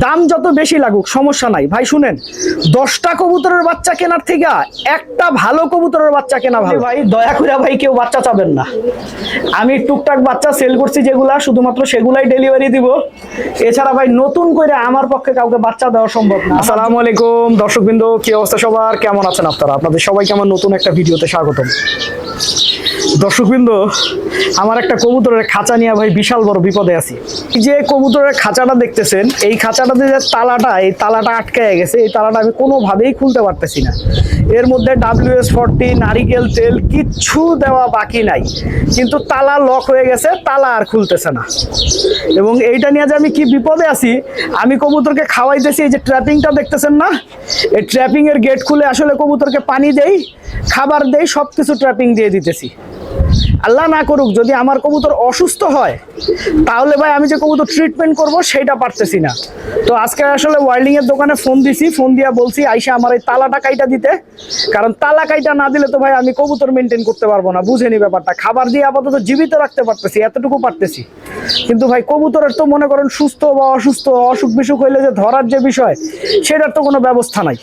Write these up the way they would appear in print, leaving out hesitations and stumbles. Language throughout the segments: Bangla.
দাম যত বেশি লাগুক সমস্যা নাই ভাই। শুনেন, 10টা কবুতরের বাচ্চা কেনার থেকে একটা ভালো কবুতরের বাচ্চা কেনা ভালো ভাই। দয়া করে ভাই কেউ বাচ্চা চাবেন না। আমি টুকটাক বাচ্চা সেল করছি যেগুলা, শুধুমাত্র সেগুলাই ডেলিভারি দিব। এছাড়া ভাই নতুন করে আমার পক্ষে কাউকে বাচ্চা দেওয়া সম্ভব না। আসসালামু আলাইকুম দর্শকবৃন্দ, কি অবস্থা সবার, কেমন আছেন আপনারা? আপনাদের সবাইকে আমার নতুন একটা ভিডিওতে স্বাগতম। দর্শকবৃন্দ, আমার একটা কবুতরের খাঁচা নিয়ে ভাই বিশাল বড় বিপদে আছি। এই যে কবুতরের খাঁচাটা দেখতেছেন, এই খাঁচাটাতে যে তালাটা, এই তালাটা আটকে গেছে। এই তালাটা আমি কোনোভাবেই খুলতে পারতেছি না। এর মধ্যে WS-40 নারিকেল তেল কিচ্ছু দেওয়া বাকি নাই, কিন্তু তালা লক হয়ে গেছে, তালা আর খুলতেছে না। এবং এইটা নিয়ে যে আমি কি বিপদে আছি, আমি কবুতরকে খাওয়াইতেছি, এই যে ট্র্যাপিংটা দেখতেছেন না, এই ট্র্যাপিং এর গেট খুলে আসলে কবুতরকে পানি দেই, খাবার দেই, সবকিছু ট্র্যাপিং দিয়ে দিতেছি। আল্লাহ না করুক যদি আমার কবুতর অসুস্থ হয়, তাহলে ভাই আমি যে কবুতর ট্রিটমেন্ট করব সেটা পারতেছি না। তো আজকে আসলে ওয়ার্ল্ডিং এর দোকানে ফোন দিছি, ফোন দিয়া বলছি আইসা আমার এই তালাটা কাইটা দিতে, কারণ তালা কাইটা না দিলে তো ভাই আমি কবুতর মেনটেন করতে পারবো না। বুঝেনি ব্যাপারটা। খাবার দিয়ে আপাতত জীবিত রাখতে পারতেছি, এতটুকু পারতেছি, কিন্তু ভাই কবুতরের তো মনে করেন সুস্থ বা অসুস্থ, অসুখ বিসুখ হইলে যে ধরার যে বিষয়, সেটার তো কোনো ব্যবস্থা নাই।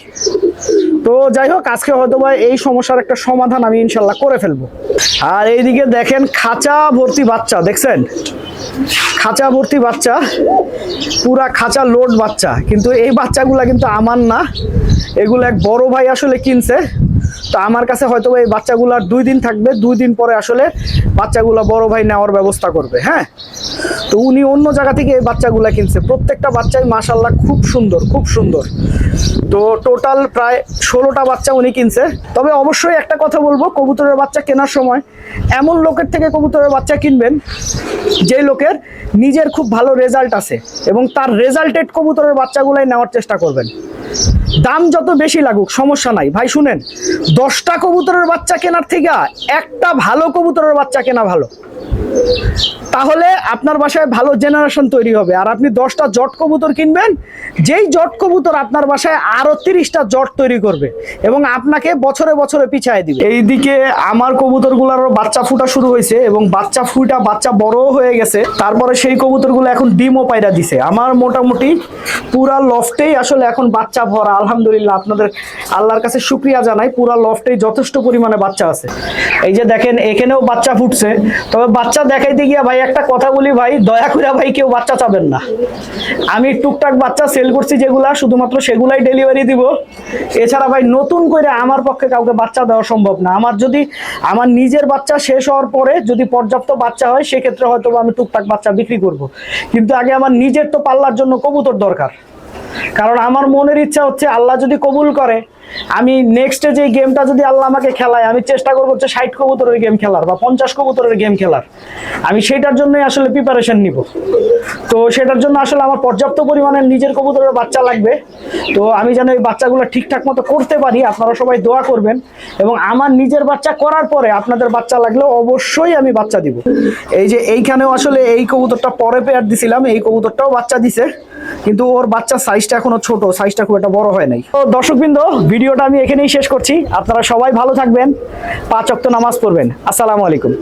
তো যাই হোক, আজকে হয়তো ভাই এই সমস্যার একটা সমাধান আমি ইনশাল্লাহ করে ফেলবো। আর এইদিকে দেখেন খাঁচা ভর্তি বাচ্চা, দেখছেন? খাঁচা ভর্তি বাচ্চা, পুরা খাঁচা লোড বাচ্চা। কিন্তু এই বাচ্চাগুলা কিন্তু আমার না, এগুলো এক বড় ভাই আসলে কিনছে। তো আমার কাছে হয়তো এই বাচ্চাগুলো 2 দিন থাকবে, 2 দিন পরে আসলে বাচ্চাগুলো বড় ভাই নেওয়ার ব্যবস্থা করবে। হ্যাঁ, তো উনি অন্য জায়গা থেকে এই বাচ্চাগুলো কিনছে। প্রত্যেকটা বাচ্চাই মাশাআল্লাহ খুব সুন্দর, খুব সুন্দর। তো টোটাল প্রায় 16টা বাচ্চা উনি কিনছে। তবে অবশ্যই একটা কথা বলবো, কবুতরের বাচ্চা কেনার সময় এমন লোকের থেকে কবুতরের বাচ্চা কিনবেন যে লোকের নিজের খুব ভালো রেজাল্ট আছে, এবং তার রেজাল্টেড কবুতরের বাচ্চাগুলাই নেওয়ার চেষ্টা করবেন। দাম যত বেশি লাগুক সমস্যা নাই ভাই। শুনেন, 10টা কবুতরের বাচ্চা কেনার থেকে একটা ভালো কবুতরের বাচ্চা কেনা ভালো। তাহলে আপনার বাসায় ভালো জেনারেশন তৈরি হবে। আর আপনি 10টা জট কবুতর কিনবেন, যেই জট কবুতর আপনার বাসায় আরো 30টা জট তৈরি করবে এবং আপনাকে বছরে বছরে পিছায় দিবে। এইদিকে আমার কবুতরগুলোরও বাচ্চা ফুটা শুরু হয়েছে, এবং বাচ্চা ফুটা বাচ্চা বড় হয়ে গেছে। তারপরে সেই কবুতরগুলো এখন ডিমও পায়রা দিছে। আমার মোটামুটি পুরা লফটেই আসলে এখন বাচ্চা ভরা। আলহামদুলিল্লাহ, আপনাদের আল্লাহর কাছে শুকরিয়া জানাই, পুরা লফটেই যথেষ্ট পরিমাণে বাচ্চা আছে। এই যে দেখেন, এখানেও বাচ্চা ফুটছে। তবে বাচ্চা দেখাইতে গিয়া ভাই একটা কথা বলি ভাই, দয়া করে ভাই কেউ বাচ্চা চাবেন না। আমি টুকটাক বাচ্চা সেল করছি যেগুলা, শুধুমাত্র সেগুলাই ডেলিভারি দিব। এছাড়া ভাই নতুন করে আমার পক্ষে কাউকে বাচ্চা দেওয়া সম্ভব না। আমার নিজের বাচ্চা শেষ হওয়ার পরে যদি পর্যাপ্ত বাচ্চা হয়, সেক্ষেত্রে হয়তো আমি টুকটাক বাচ্চা বিক্রি করব। কিন্তু আগে আমার নিজের তো পাল্লার জন্য কবুতর দরকার। কারণ আমার মনের ইচ্ছা হচ্ছে, আল্লাহ যদি কবুল করে, আমি নেক্সটে যে গেমটা যদি আল্লাহ আমাকে খেলায়, আমি চেষ্টা করবো 60 কবুতরের গেম খেলার বা 50 কবুতরের গেম খেলার। আমি সেটার জন্যই আসলে প্রিপারেশন নিব। তো সেটার জন্য আসলে আমার পর্যাপ্ত পরিমাণের নিজের কবুতরের বাচ্চা লাগবে। তো আমি যেন এই বাচ্চাগুলো ঠিকঠাক মতো করতে পারি, আপনারা সবাই দোয়া করবেন। এবং আমার নিজের বাচ্চা করার পরে আপনাদের বাচ্চা লাগলেও অবশ্যই আমি বাচ্চা দিব। এই যে এইখানেও আসলে এই কবুতরটা পরে পেয়ার দিছিলাম, এই কবুতরটাও বাচ্চা দিছে, কিন্তু ওর বাচ্চার সাইজটা এখনো ছোট, সাইজটা খুব একটা বড় হয় নাই। তো দর্শকবৃন্দ, ভিডিওটা আমি এখানেই শেষ করছি। আপনারা সবাই ভালো থাকবেন, 5 ওয়াক্ত নামাজ পড়বেন। আসসালামু আলাইকুম।